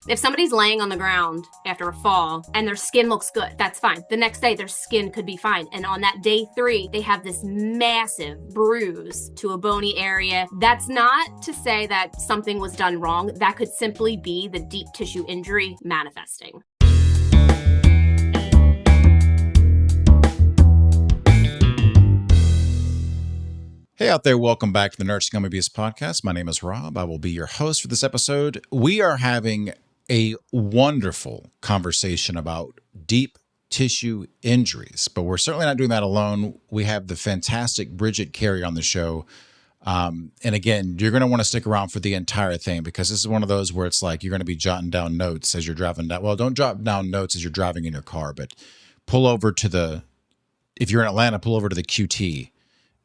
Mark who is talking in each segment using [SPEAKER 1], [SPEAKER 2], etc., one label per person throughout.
[SPEAKER 1] If somebody's laying on the ground after a fall and their skin looks good, that's fine. The next day, their skin could be fine. And on that day 3, they have this massive bruise to a bony area. That's not to say that something was done wrong. That could simply be the deep tissue injury manifesting.
[SPEAKER 2] Hey out there, welcome back to the Nursing Home Abuse Podcast. My name is Rob. I will be your host for this episode. We are having a wonderful conversation about deep tissue injuries, but we're certainly not doing that alone. We have the fantastic Bridget Carey on the show. And again, you're going to want to stick around for the entire thing because this is one of those where it's like you're going to be jotting down notes as you're driving down. Well, don't jot down notes as you're driving in your car, but pull over to if you're in Atlanta, pull over to the QT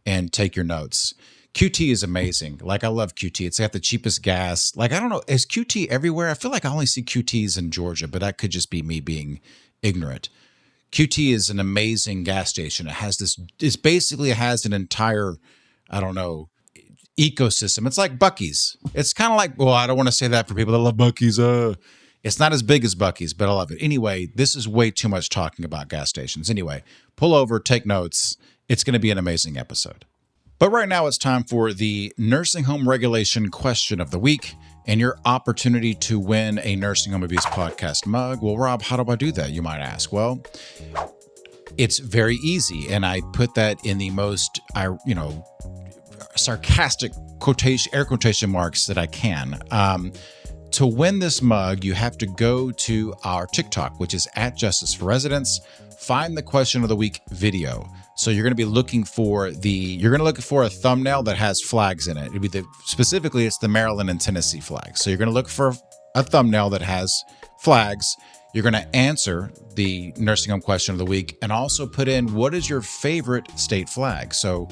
[SPEAKER 2] and take your notes. QT is amazing. Like, I love QT. It's got the cheapest gas. Like, I don't know, is QT everywhere? I feel like I only see QTs in Georgia, but that could just be me being ignorant. QT is an amazing gas station. It has it has an entire, I don't know, ecosystem. It's like Buc-ee's. It's kind of like, well, I don't want to say that for people that love Buc-ee's. It's not as big as Buc-ee's, but I love it. Anyway, this is way too much talking about gas stations. Anyway, pull over, take notes. It's going to be an amazing episode. But right now it's time for the nursing home regulation question of the week and your opportunity to win a Nursing Home Abuse Podcast mug. Well, Rob, how do I do that, you might ask? Well, it's very easy. And I put that in the most, sarcastic air quotation marks that I can. To win this mug, you have to go to our TikTok, which is at Justice for Residents. Find the question of the week video. So you're going to be looking for a thumbnail that has flags in it. It'll be specifically it's the Maryland and Tennessee flags. So you're going to look for a thumbnail that has flags. You're going to answer the nursing home question of the week and also put in what is your favorite state flag. So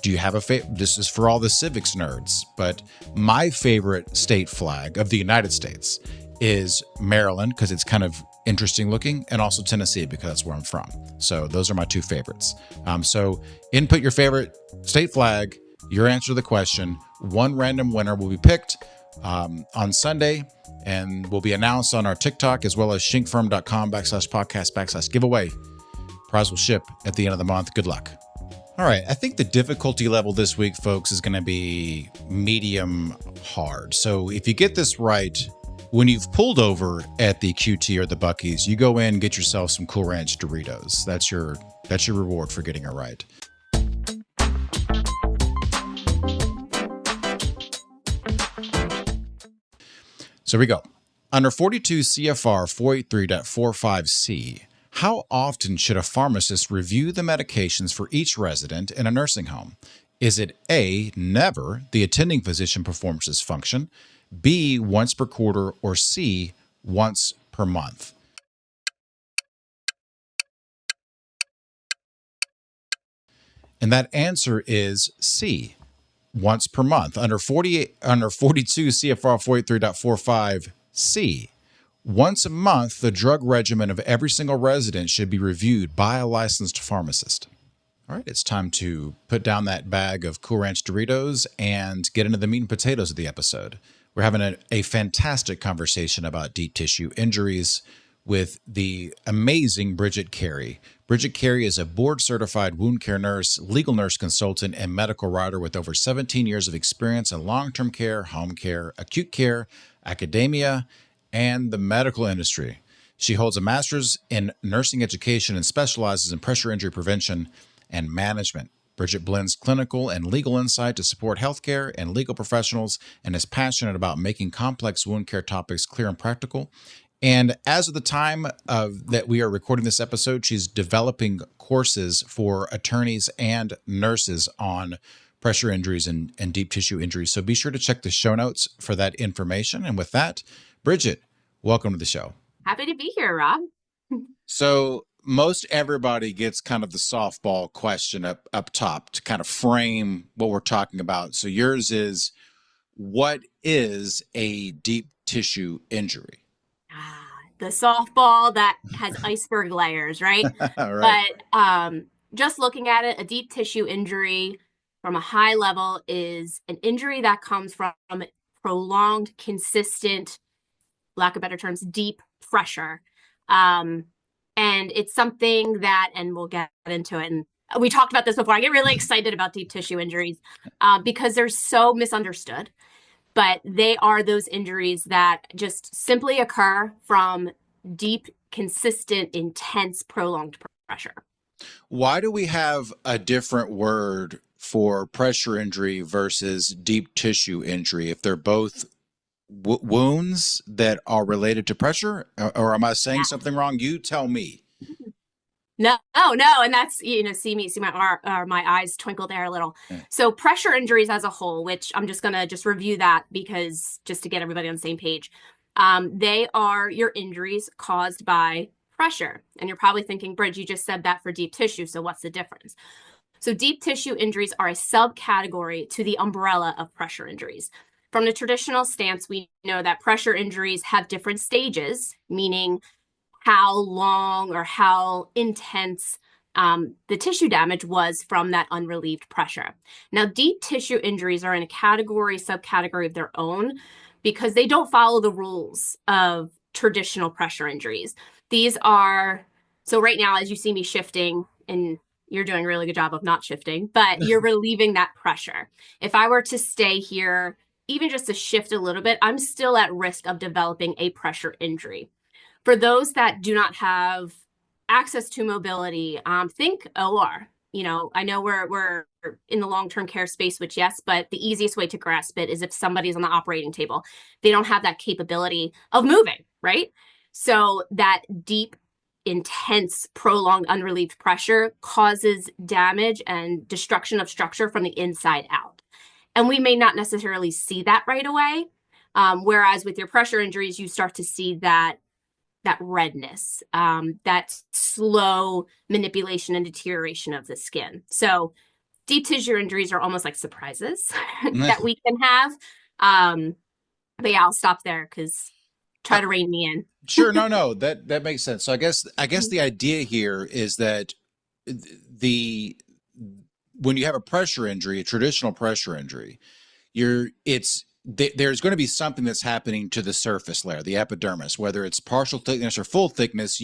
[SPEAKER 2] do you have a favorite? This is for all the civics nerds, but my favorite state flag of the United States is Maryland because it's kind of interesting looking, and also Tennessee because that's where I'm from. So those are my two favorites. So input your favorite state flag, your answer to the question. One random winner will be picked on Sunday and will be announced on our TikTok as well as schenkfirm.com/podcast/giveaway. Prize will ship at the end of the month. Good luck. All right, I think the difficulty level this week, folks, is going to be medium hard. So if you get this right, when you've pulled over at the QT or the Buc-ee's, you go in, get yourself some Cool Ranch Doritos. That's your reward for getting it right. So here we go. Under 42 CFR 483.45C, how often should a pharmacist review the medications for each resident in a nursing home? Is it A, never, the attending physician performs this function, B, once per quarter, or C, once per month? And that answer is C, once per month. Under 42 CFR 483.45C, once a month, the drug regimen of every single resident should be reviewed by a licensed pharmacist. All right, it's time to put down that bag of Cool Ranch Doritos and get into the meat and potatoes of the episode. We're having a fantastic conversation about deep tissue injuries with the amazing Bridget Carey. Bridget Carey is a board-certified wound care nurse, legal nurse consultant, and medical writer with over 17 years of experience in long-term care, home care, acute care, academia, and the medical industry. She holds a master's in nursing education and specializes in pressure injury prevention and management. Bridget blends clinical and legal insight to support healthcare and legal professionals and is passionate about making complex wound care topics clear and practical. And as of the time that we are recording this episode, she's developing courses for attorneys and nurses on pressure injuries and deep tissue injuries. So be sure to check the show notes for that information. And with that, Bridget, welcome to the show.
[SPEAKER 1] Happy to be here, Rob.
[SPEAKER 2] So most everybody gets kind of the softball question up top to kind of frame what we're talking about. So yours is, what is a deep tissue injury?
[SPEAKER 1] The softball that has iceberg layers, right?
[SPEAKER 2] Right.
[SPEAKER 1] But just looking at it, a deep tissue injury from a high level is an injury that comes from prolonged, consistent lack of better terms, deep pressure. And it's something that, and we'll get into it, and we talked about this before. I get really excited about deep tissue injuries because they're so misunderstood, but they are those injuries that just simply occur from deep, consistent, intense, prolonged pressure.
[SPEAKER 2] Why do we have a different word for pressure injury versus deep tissue injury if they're both wounds that are related to pressure? Or am I saying something wrong? You tell me.
[SPEAKER 1] No, and that's, see my eyes twinkle there a little.
[SPEAKER 2] Yeah.
[SPEAKER 1] So pressure injuries as a whole, which I'm just gonna review that because just to get everybody on the same page, they are your injuries caused by pressure. And you're probably thinking, Bridge, you just said that for deep tissue, so what's the difference? So deep tissue injuries are a subcategory to the umbrella of pressure injuries. From the traditional stance, we know that pressure injuries have different stages, meaning how long or how intense the tissue damage was from that unrelieved pressure. Now, deep tissue injuries are in a subcategory of their own because they don't follow the rules of traditional pressure injuries. These are, so right now, as you see me shifting, and you're doing a really good job of not shifting, but you're relieving that pressure. If I were to stay here, even just to shift a little bit, I'm still at risk of developing a pressure injury. For those that do not have access to mobility, think OR. I know we're in the long-term care space, which yes, but the easiest way to grasp it is if somebody's on the operating table, they don't have that capability of moving, right? So that deep, intense, prolonged, unrelieved pressure causes damage and destruction of structure from the inside out. And we may not necessarily see that right away. Whereas with your pressure injuries, you start to see that redness, that slow manipulation and deterioration of the skin. So deep tissue injuries are almost like surprises that we can have. But yeah, I'll stop there because try to rein me in.
[SPEAKER 2] Sure, no, that makes sense. So I guess the idea here is that the when you have a pressure injury, a traditional pressure injury, there's going to be something that's happening to the surface layer, the epidermis, whether it's partial thickness or full thickness.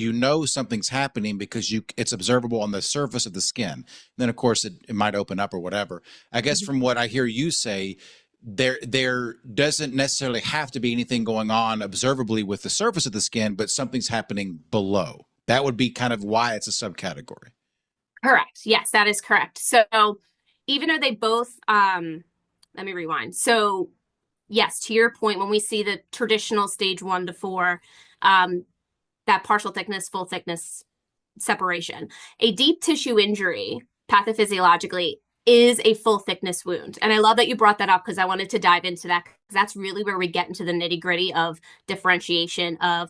[SPEAKER 2] Something's happening because it's observable on the surface of the skin. Then of course it might open up or whatever. I guess from what I hear you say, there doesn't necessarily have to be anything going on observably with the surface of the skin, but something's happening below. That would be kind of why it's a subcategory.
[SPEAKER 1] Correct. Yes, that is correct. So even though they both, let me rewind. So yes, to your point, when we see the traditional stage 1 to 4, that partial thickness, full thickness separation, a deep tissue injury pathophysiologically is a full thickness wound. And I love that you brought that up because I wanted to dive into that because that's really where we get into the nitty gritty of differentiation, of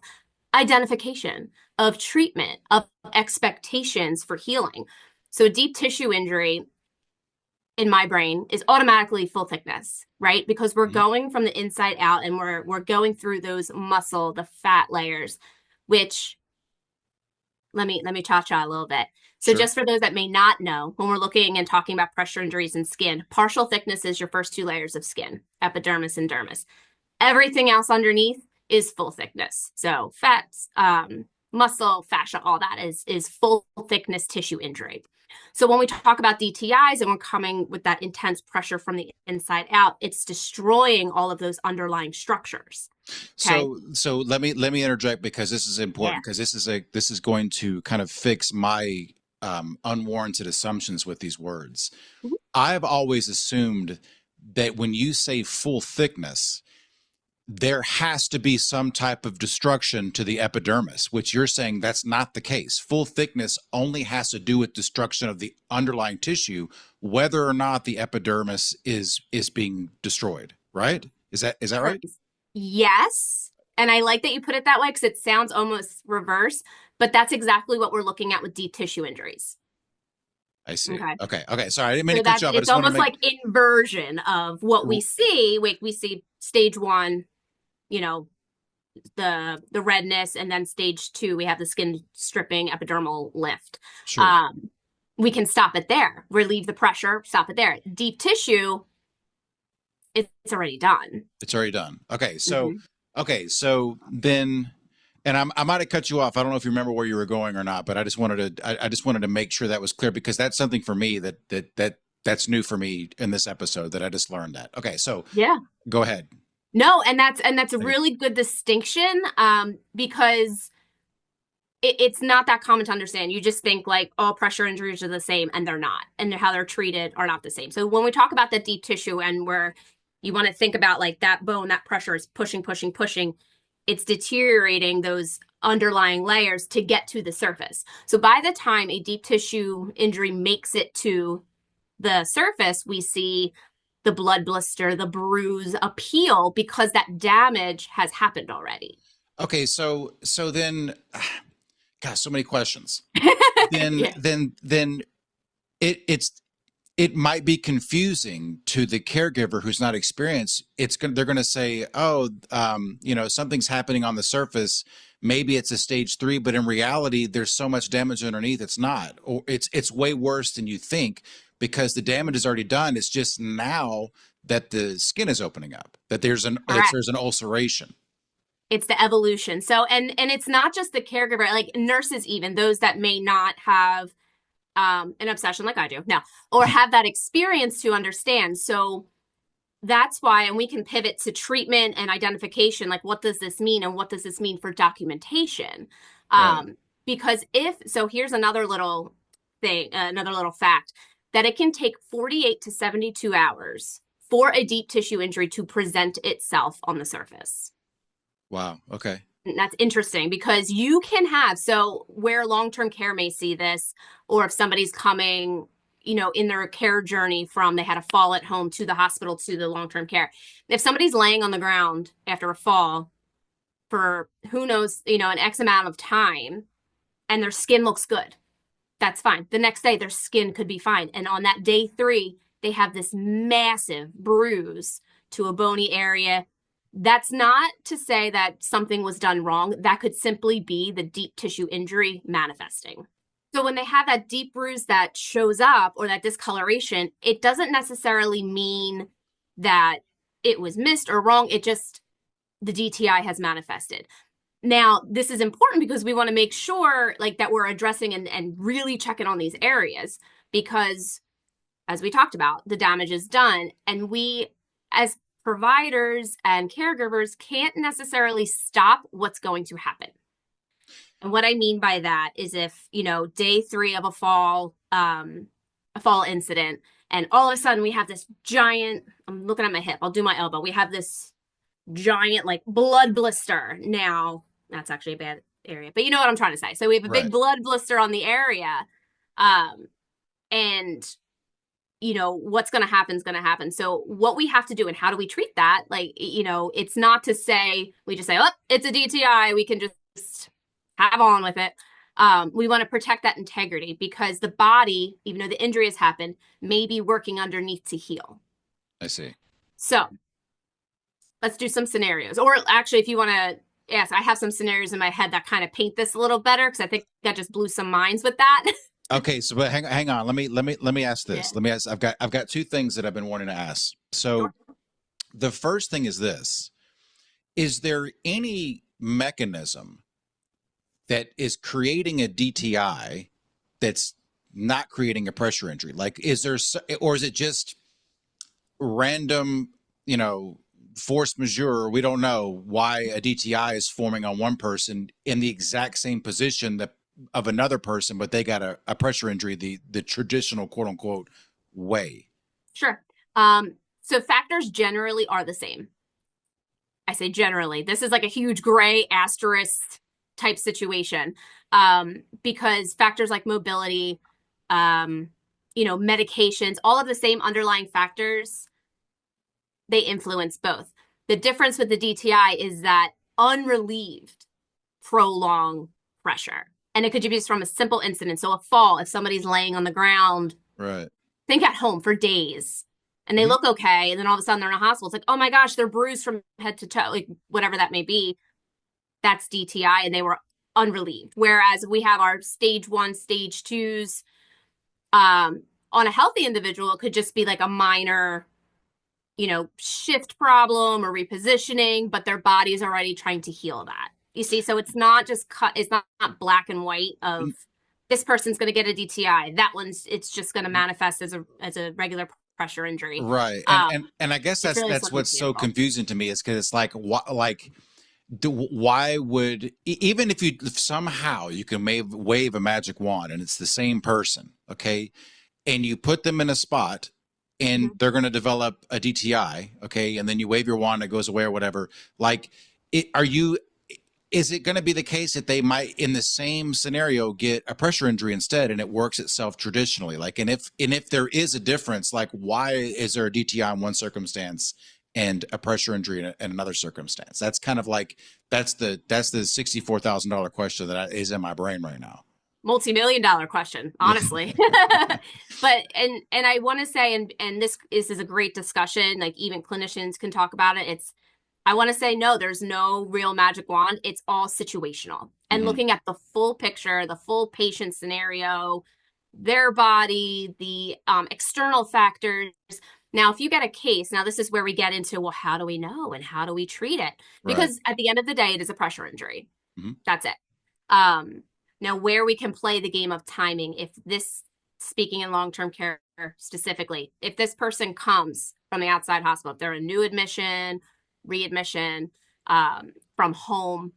[SPEAKER 1] identification, of treatment, of expectations for healing. So deep tissue injury in my brain is automatically full thickness, right? Because we're going from the inside out and we're going through those muscle, the fat layers, which let me cha-cha a little bit. So
[SPEAKER 2] Sure.
[SPEAKER 1] just for those that may not know, when we're looking and talking about pressure injuries in skin, partial thickness is your first 2 layers of skin, epidermis and dermis. Everything else underneath is full thickness. So fats, muscle, fascia, all that is full thickness tissue injury. So when we talk about DTIs and we're coming with that intense pressure from the inside out, it's destroying all of those underlying structures. Okay?
[SPEAKER 2] So let me interject because this is important because this is going to kind of fix my unwarranted assumptions with these words.
[SPEAKER 1] Mhm.
[SPEAKER 2] I've always assumed that when you say full thickness, there has to be some type of destruction to the epidermis, which you're saying that's not the case. Full thickness only has to do with destruction of the underlying tissue, whether or not the epidermis is being destroyed, right? Is that right?
[SPEAKER 1] Yes. And I like that you put it that way because it sounds almost reverse, but that's exactly what we're looking at with deep tissue injuries.
[SPEAKER 2] I see.
[SPEAKER 1] Okay.
[SPEAKER 2] Okay. Sorry, I didn't mean
[SPEAKER 1] So
[SPEAKER 2] to cut you off. I
[SPEAKER 1] it's
[SPEAKER 2] just want to
[SPEAKER 1] almost
[SPEAKER 2] make
[SPEAKER 1] like inversion of what we see. We see stage 1, the redness, and then stage 2, we have the skin stripping, epidermal lift.
[SPEAKER 2] sure.
[SPEAKER 1] We can stop it there, relieve the pressure, stop it there. Deep tissue, it's already done.
[SPEAKER 2] It's already done. Okay, so Okay, so then, and I might have cut you off. I don't know if you remember where you were going or not, but I just wanted to make sure that was clear because that's something for me that's new for me in this episode that I just learned that. Okay, so
[SPEAKER 1] Yeah.
[SPEAKER 2] go ahead.
[SPEAKER 1] No, and that's a
[SPEAKER 2] Okay.
[SPEAKER 1] really good distinction, because it's not that common to understand. You just think like all pressure injuries are the same, and they're not, and how they're treated are not the same. So when we talk about that deep tissue and where you want to think about like that bone, that pressure is pushing, pushing, pushing, it's deteriorating those underlying layers to get to the surface. So by the time a deep tissue injury makes it to the surface, we see the blood blister, the bruise appeal because that damage has happened already.
[SPEAKER 2] Okay, so then, gosh, so many questions.
[SPEAKER 1] Yeah.
[SPEAKER 2] Then it's it might be confusing to the caregiver who's not experienced. They're going to say, "Oh, something's happening on the surface. Maybe it's a stage 3, but in reality, there's so much damage underneath. It's not, or it's way worse than you think because the damage is already done. It's just now that the skin is opening up, that
[SPEAKER 1] Correct.
[SPEAKER 2] there's an ulceration."
[SPEAKER 1] It's the evolution. So and it's not just the caregiver, like nurses, even those that may not have an obsession like I do now, or have that experience to understand. So that's why, and we can pivot to treatment and identification. Like, what does this mean, and what does this mean for documentation?
[SPEAKER 2] Right.
[SPEAKER 1] Because if so, here's another little thing, another little fact that it can take 48 to 72 hours for a deep tissue injury to present itself on the surface.
[SPEAKER 2] Wow. Okay.
[SPEAKER 1] And that's interesting because you can have, so where long-term care may see this, or if somebody's coming, in their care journey from they had a fall at home to the hospital to the long-term care. If somebody's laying on the ground after a fall for who knows, an X amount of time and their skin looks good, that's fine. The next day, their skin could be fine. And on that day 3, they have this massive bruise to a bony area. That's not to say that something was done wrong. That could simply be the deep tissue injury manifesting. So when they have that deep bruise that shows up or that discoloration, it doesn't necessarily mean that it was missed or wrong. It just, the DTI has manifested. Now, this is important because we want to make sure like that we're addressing and really checking on these areas because as we talked about, the damage is done. And we, as providers and caregivers, can't necessarily stop what's going to happen. And what I mean by that is if, day 3 of a fall incident, and all of a sudden we have this giant, I'm looking at my hip, I'll do my elbow. We have this giant like blood blister. Now, that's actually a bad area, but you know what I'm trying to say. So we have a big
[SPEAKER 2] Right.
[SPEAKER 1] blood blister on the area. Um, and what's going to happen is going to happen. So what we have to do and how do we treat that? Like, it's not to say we just say, oh, it's a DTI. We can just have on with it. We want to protect that integrity because the body, even though the injury has happened, may be working underneath to heal.
[SPEAKER 2] I see.
[SPEAKER 1] So let's do some scenarios. Or actually, if you want to ask, I have some scenarios in my head that kind of paint this a little better because I think that just blew some minds with that.
[SPEAKER 2] Okay, so but hang on. Let me ask
[SPEAKER 1] Yeah.
[SPEAKER 2] this. Let me ask. I've got two things that I've been wanting to ask.
[SPEAKER 1] Sure.
[SPEAKER 2] So the first thing is this: is there any mechanism that is creating a DTI that's not creating a pressure injury? Like, or is it just random? Force majeure. We don't know why a DTI is forming on one person in the exact same position that of another person, but they got a pressure injury the traditional quote unquote way.
[SPEAKER 1] Sure. So factors generally are the same. I say generally. This is like a huge gray asterisk type situation because factors like mobility, medications, all of the same underlying factors, they influence both. The difference with the DTI is that unrelieved prolonged pressure. And it could be just from a simple incident. So a fall, if somebody's laying on the ground,
[SPEAKER 2] Right.
[SPEAKER 1] think at home for days and they
[SPEAKER 2] Mm-hmm.
[SPEAKER 1] look okay. And then all of a sudden they're in a hospital. It's like, oh my gosh, they're bruised from head to toe, like whatever that may be. That's DTI and they were unrelieved. Whereas we have our stage 1, stage 2s. On a healthy individual, it could just be like a minor shift problem or repositioning, but their body is already trying to heal that. You see, so it's not just it's not black and white of this person's going to get a DTI. That it's just going to manifest as a regular pressure injury.
[SPEAKER 2] Right. And I guess
[SPEAKER 1] It's really
[SPEAKER 2] that's what's so
[SPEAKER 1] example.
[SPEAKER 2] confusing to me is because it's like why would even if somehow you can wave a magic wand and it's the same person, okay, and you put them in a spot and they're going to develop a DTI, okay, and then you wave your wand, it goes away or whatever. Like, is it going to be the case that they might, in the same scenario, get a pressure injury instead, and it works itself traditionally? Like, and if there is a difference, like, why is there a DTI in one circumstance and a pressure injury in another circumstance? That's kind of like that's the $64,000 question that is in my brain right now.
[SPEAKER 1] Multi-million-dollar question, honestly. But and I want to say, and this is a great discussion. Like even clinicians can talk about it. I want to say, no, there's no real magic wand. It's all situational. And looking at the full picture, the full patient scenario, their body, the external factors. Now, if you get a case, now this is where we get into, well, how do we know and how do we treat it? Because at the end of the day, it is a pressure injury. That's it. Now, where we can play the game of timing, if this, speaking in long-term care specifically, if this person comes from the outside hospital, if they're a new admission, readmission from home,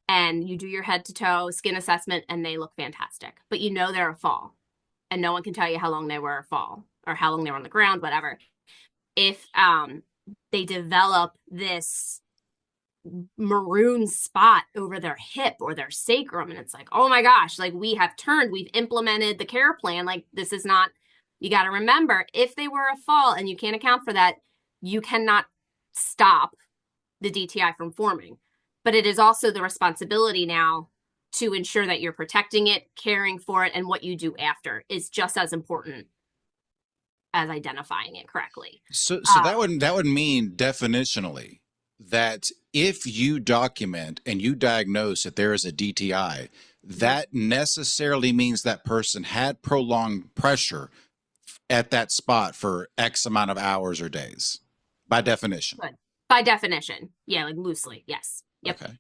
[SPEAKER 1] and you do your head to toe skin assessment and they look fantastic, but they're a fall and no one can tell you how long they were a fall or how long they were on the ground, whatever. If they develop this maroon spot over their hip or their sacrum, and it's like, oh my gosh, like we've implemented the care plan, like this is not, you got to remember, if they were a fall and you can't account for that, you cannot stop the DTI from forming. But it is also the responsibility now to ensure that you're protecting it, caring for it, and what you do after is just as important as identifying it correctly.
[SPEAKER 2] So that would mean definitionally that if you document and you diagnose that there is a DTI, that necessarily means that person had prolonged pressure at that spot for X amount of hours or days, by definition.
[SPEAKER 1] Good. By definition. Yeah, like loosely. Yes. Yep.
[SPEAKER 2] Okay.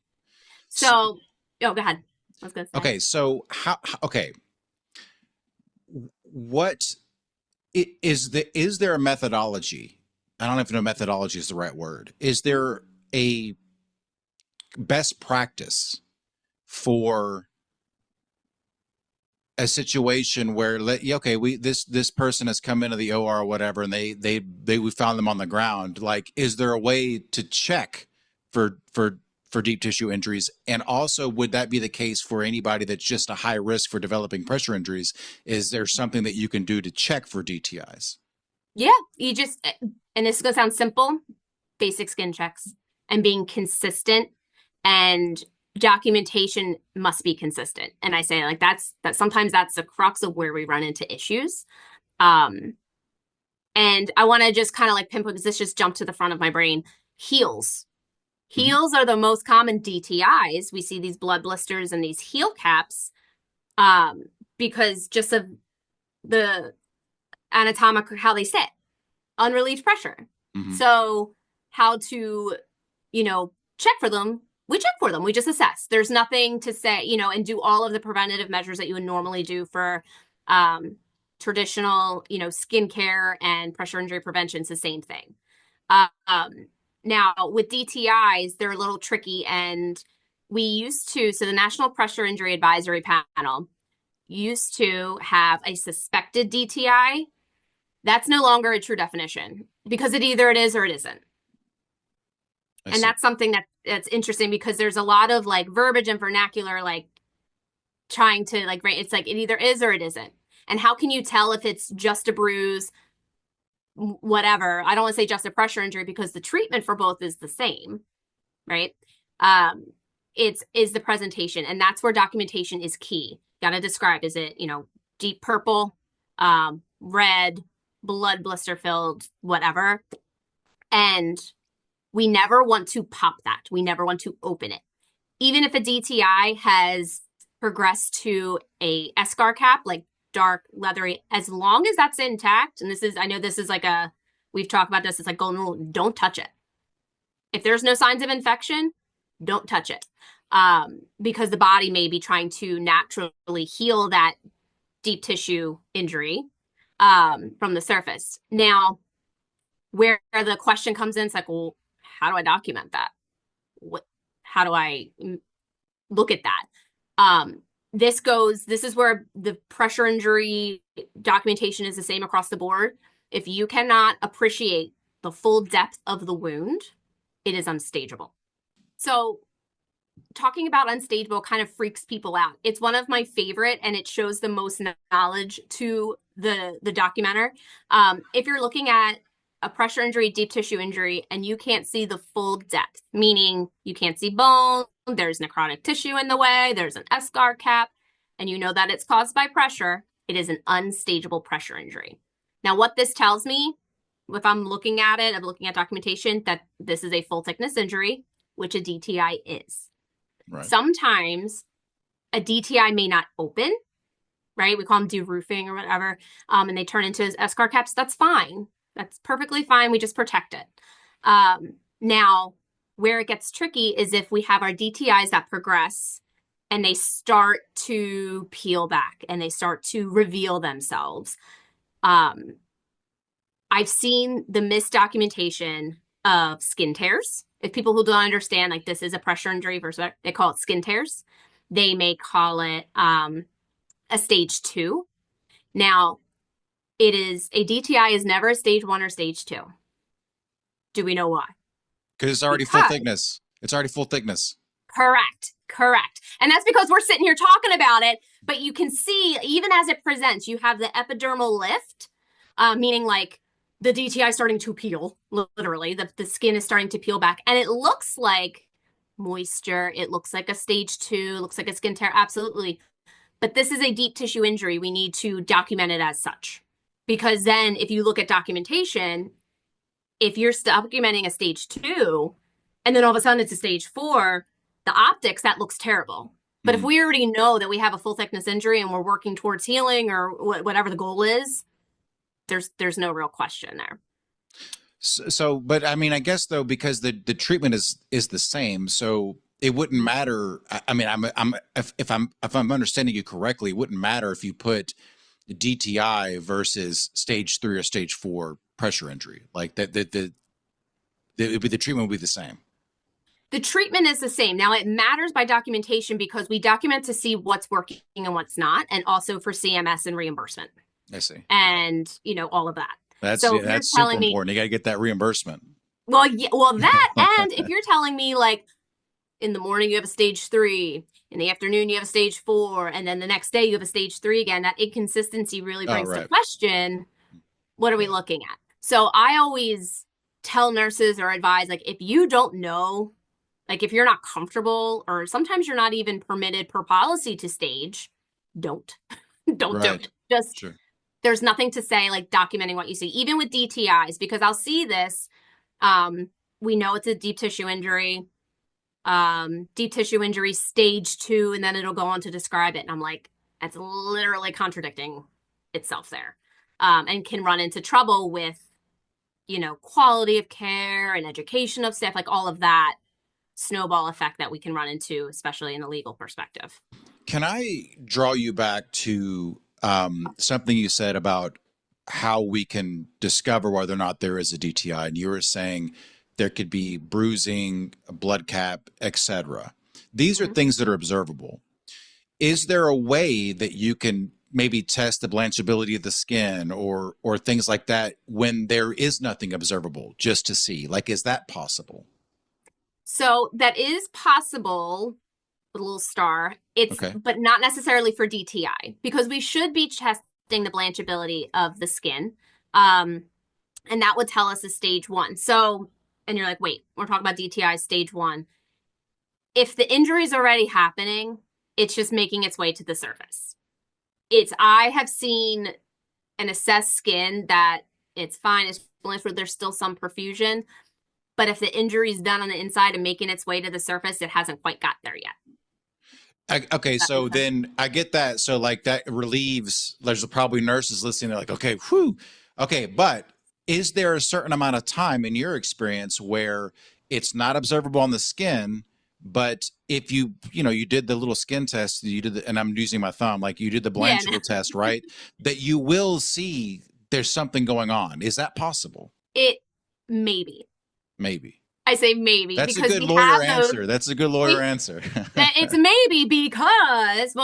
[SPEAKER 1] So go ahead. I was going to say.
[SPEAKER 2] Okay. So what is there a methodology? I don't even know if methodology is the right word. Is there a best practice for a situation where this person has come into the OR or whatever, and we found them on the ground? Like, is there a way to check for deep tissue injuries? And also, would that be the case for anybody that's just a high risk for developing pressure injuries? Is there something that you can do to check for DTIs?
[SPEAKER 1] Yeah, and this is going to sound simple, basic skin checks and being consistent, and documentation must be consistent. And I say like that sometimes that's the crux of where we run into issues. And I want to just kind of like pinpoint, because this just jumped to the front of my brain. Heels are the most common DTIs. We see these blood blisters and these heel caps because just of the anatomic, how they sit, unrelieved pressure. So how to check for them? We check for them. We just assess. There's nothing to say, and do all of the preventative measures that you would normally do for traditional, skincare and pressure injury prevention. It's the same thing. Now, with DTIs, they're a little tricky. And so the National Pressure Injury Advisory Panel used to have a suspected DTI. That's no longer a true definition because it is or it isn't. And that's something that's interesting, because there's a lot of like verbiage and vernacular, like trying to like, right, it's like it either is or it isn't. And how can you tell if it's just a bruise, whatever? I don't want to say just a pressure injury, because the treatment for both is the same, right? It's the presentation, and that's where documentation is key. Got to describe, is it, deep purple, red, blood blister filled, whatever. And we never want to pop that. We never want to open it. Even if a DTI has progressed to a eschar cap, like dark, leathery, as long as that's intact, and I know this is like a We've talked about this. It's like golden rule. Don't touch it. If there's no signs of infection, don't touch it. Because the body may be trying to naturally heal that deep tissue injury from the surface. Now, where the question comes in, it's like, well, how do I document that? How do I look at that? This is where the pressure injury documentation is the same across the board. If you cannot appreciate the full depth of the wound, it is unstageable. So talking about unstageable kind of freaks people out. It's one of my favorite, and it shows the most knowledge to the documenter. If you're looking at a pressure injury, deep tissue injury, and you can't see the full depth, meaning you can't see bone, there's necrotic tissue in the way, there's an eschar cap, and you know that it's caused by pressure, it is an unstageable pressure injury. Now, what this tells me, if I'm looking at it, I'm looking at documentation, that this is a full thickness injury, which a DTI is.
[SPEAKER 2] Right.
[SPEAKER 1] Sometimes a DTI may not open, right? We call them de-roofing or whatever, and they turn into eschar caps. That's fine. That's perfectly fine. We just protect it. Now, where it gets tricky is if we have our DTIs that progress and they start to peel back and they start to reveal themselves. I've seen the misdocumentation of skin tears. If people who don't understand, like this is a pressure injury versus they call it skin tears, they may call it a stage 2. Now, it is a DTI is never a stage 1 or stage 2. Do we know why?
[SPEAKER 2] Because it's already full thickness. It's already full thickness.
[SPEAKER 1] Correct. And that's because we're sitting here talking about it, but you can see, even as it presents, you have the epidermal lift, meaning like the DTI is starting to peel, literally. The skin is starting to peel back, and it looks like moisture. It looks like a stage 2, looks like a skin tear, absolutely. But this is a deep tissue injury. We need to document it as such. Because then if you look at documentation, if you're documenting a stage 2, and then all of a sudden it's a stage 4, the optics, that looks terrible. But if we already know that we have a full thickness injury and we're working towards healing or whatever the goal is, there's no real question there.
[SPEAKER 2] So, but I mean, I guess though, because the treatment is the same, so it wouldn't matter. I mean, if I'm understanding you correctly, it wouldn't matter if you put the DTI versus stage 3 or stage 4 pressure injury. Like the treatment would be the same.
[SPEAKER 1] The treatment is the same. Now, it matters by documentation because we document to see what's working and what's not, and also for CMS and reimbursement.
[SPEAKER 2] I see.
[SPEAKER 1] And, all of that.
[SPEAKER 2] That's
[SPEAKER 1] super
[SPEAKER 2] important. You got to get that reimbursement.
[SPEAKER 1] Well, yeah, that, and if you're telling me, like, in the morning you have a stage 3, in the afternoon you have a stage 4, and then the next day you have a stage 3 again, that inconsistency really brings to question, what are we looking at? So I always tell nurses or advise, like, if you don't know, like, if you're not comfortable, or sometimes you're not even permitted per policy to stage, don't do it. Just, there's nothing to say, like, documenting what you see, even with DTIs, because I'll see this. We know it's a deep tissue injury, stage 2, and then it'll go on to describe it. And I'm like, that's literally contradicting itself there, and can run into trouble with, quality of care and education of staff, like all of that snowball effect that we can run into, especially in a legal perspective.
[SPEAKER 2] Can I draw you back to something you said about how we can discover whether or not there is a DTI? And you were saying there could be bruising, a blood cap, etc. These are things that are observable. Is there a way that you can maybe test the blanchability of the skin or things like that when there is nothing observable, just to see? Like, is that possible?
[SPEAKER 1] So that is possible, with a little star. But not necessarily for DTI, because we should be testing the blanchability of the skin. And that would tell us a stage 1. So, and you're like, wait, we're talking about DTI stage 1. If the injury is already happening, it's just making its way to the surface. I have seen and assessed skin that it's fine, it's blanched, there's still some perfusion. But if the injury is done on the inside and making its way to the surface, it hasn't quite got there yet.
[SPEAKER 2] Okay, so then I get that. So like that relieves, there's probably nurses listening. They're like, okay, whew. Okay, but is there a certain amount of time in your experience where it's not observable on the skin, but if you did the little skin test, and I'm using my thumb, like you did the
[SPEAKER 1] Yeah,
[SPEAKER 2] Blanchard test, right? That you will see there's something going on. Is that possible?
[SPEAKER 1] Maybe.
[SPEAKER 2] Maybe.
[SPEAKER 1] I say maybe.
[SPEAKER 2] That's
[SPEAKER 1] because
[SPEAKER 2] a good lawyer answer. That's a good lawyer answer.
[SPEAKER 1] It's maybe because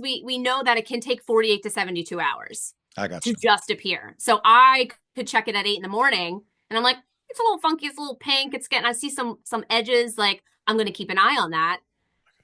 [SPEAKER 1] we know that it can take 48 to 72 hours
[SPEAKER 2] I got
[SPEAKER 1] to just appear. So I could check it at 8 a.m. and I'm like, it's a little funky, it's a little pink, I see some edges, like I'm going to keep an eye on that.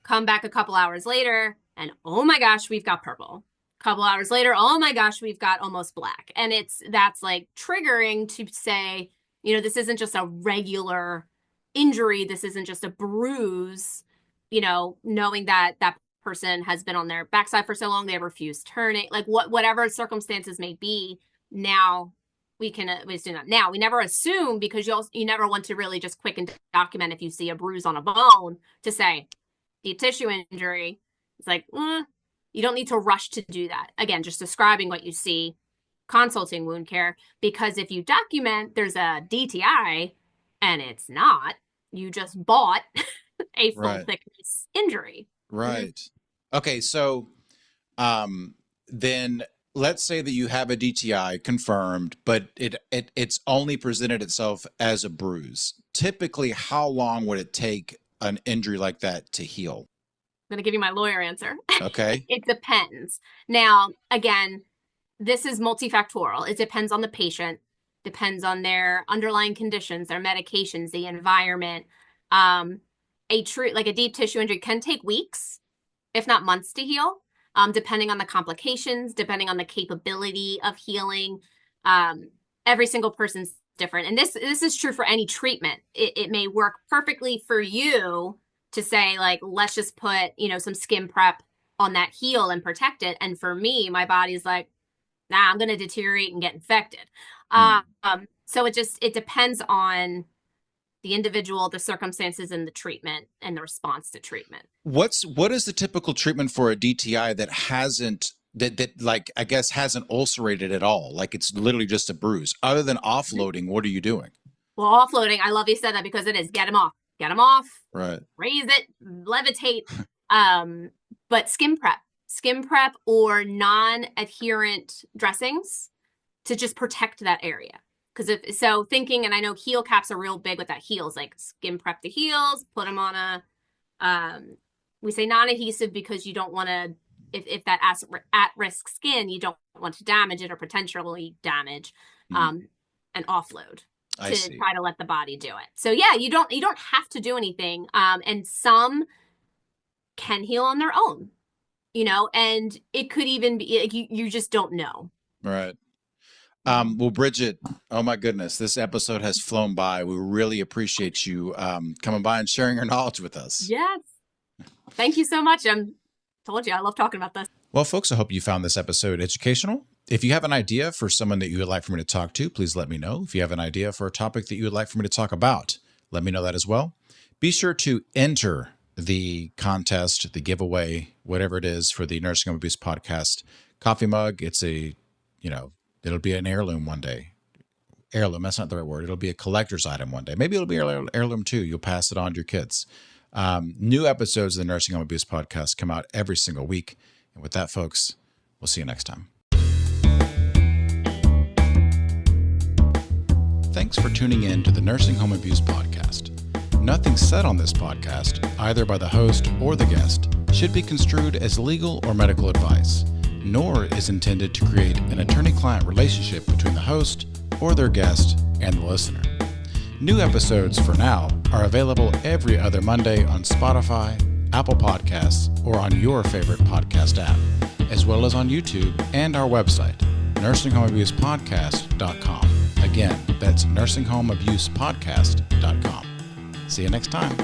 [SPEAKER 1] Come back a couple hours later and oh my gosh, we've got purple. Couple hours later, oh my gosh, we've got almost black. And that's like triggering to say, this isn't just a regular injury. This isn't just a bruise, knowing that that person has been on their backside for so long, they have refused turning, like whatever circumstances may be. Now we do that. Now we never assume, because you never want to really just quick and document if you see a bruise on a bone to say deep tissue injury. It's like, you don't need to rush to do that. Again, just describing what you see, consulting wound care, because if you document there's a DTI and it's not, you just bought a full thickness injury.
[SPEAKER 2] Right. Okay. So, then let's say that you have a DTI confirmed, but it's only presented itself as a bruise. Typically, how long would it take an injury like that to heal?
[SPEAKER 1] I'm going to give you my lawyer answer.
[SPEAKER 2] Okay.
[SPEAKER 1] It depends. Now, again, this is multifactorial. It depends on the patient, depends on their underlying conditions, their medications, the environment. A deep tissue injury can take weeks, if not months, to heal, depending on the complications, depending on the capability of healing. Every single person's different. And this is true for any treatment. It may work perfectly for you to say, like, let's just put, some skin prep on that heel and protect it. And for me, my body's like, nah, I'm going to deteriorate and get infected. So it depends on the individual, the circumstances, and the treatment and the response to treatment.
[SPEAKER 2] What is the typical treatment for a DTI that hasn't ulcerated at all? Like it's literally just a bruise. Other than offloading, what are you doing?
[SPEAKER 1] Well, offloading, I love you said that, because it is get them off,
[SPEAKER 2] right?
[SPEAKER 1] Raise it, levitate. But skin prep or non-adherent dressings to just protect that area. Because thinking, and I know heel caps are real big with that heels, like skin prep the heels, put them on we say non-adhesive because you don't want to, if that at-risk skin, you don't want to damage it or potentially damage, and offload to try to let the body do it. So yeah, you don't have to do anything. And some can heal on their own, and it could even be, you just don't know.
[SPEAKER 2] Right. Well, Bridget, oh my goodness, this episode has flown by. We really appreciate you coming by and sharing your knowledge with us.
[SPEAKER 1] Yes. Thank you so much. Told you, I love talking about this.
[SPEAKER 2] Well, folks, I hope you found this episode educational. If you have an idea for someone that you would like for me to talk to, please let me know. If you have an idea for a topic that you would like for me to talk about, let me know that as well. Be sure to enter the contest, the giveaway, whatever it is, for the Nursing Home Abuse Podcast coffee mug. It's it'll be an heirloom one day. Heirloom, that's not the right word. It'll be a collector's item one day. Maybe it'll be an heirloom too. You'll pass it on to your kids. New episodes of the Nursing Home Abuse Podcast come out every single week. And with that, folks, we'll see you next time. Thanks for tuning in to the Nursing Home Abuse Podcast. Nothing said on this podcast, either by the host or the guest, should be construed as legal or medical advice, nor is intended to create an attorney-client relationship between the host or their guest and the listener. New episodes, for now, are available every other Monday on Spotify, Apple Podcasts, or on your favorite podcast app, as well as on YouTube and our website, nursinghomeabusepodcast.com. Again, that's nursinghomeabusepodcast.com. See you next time.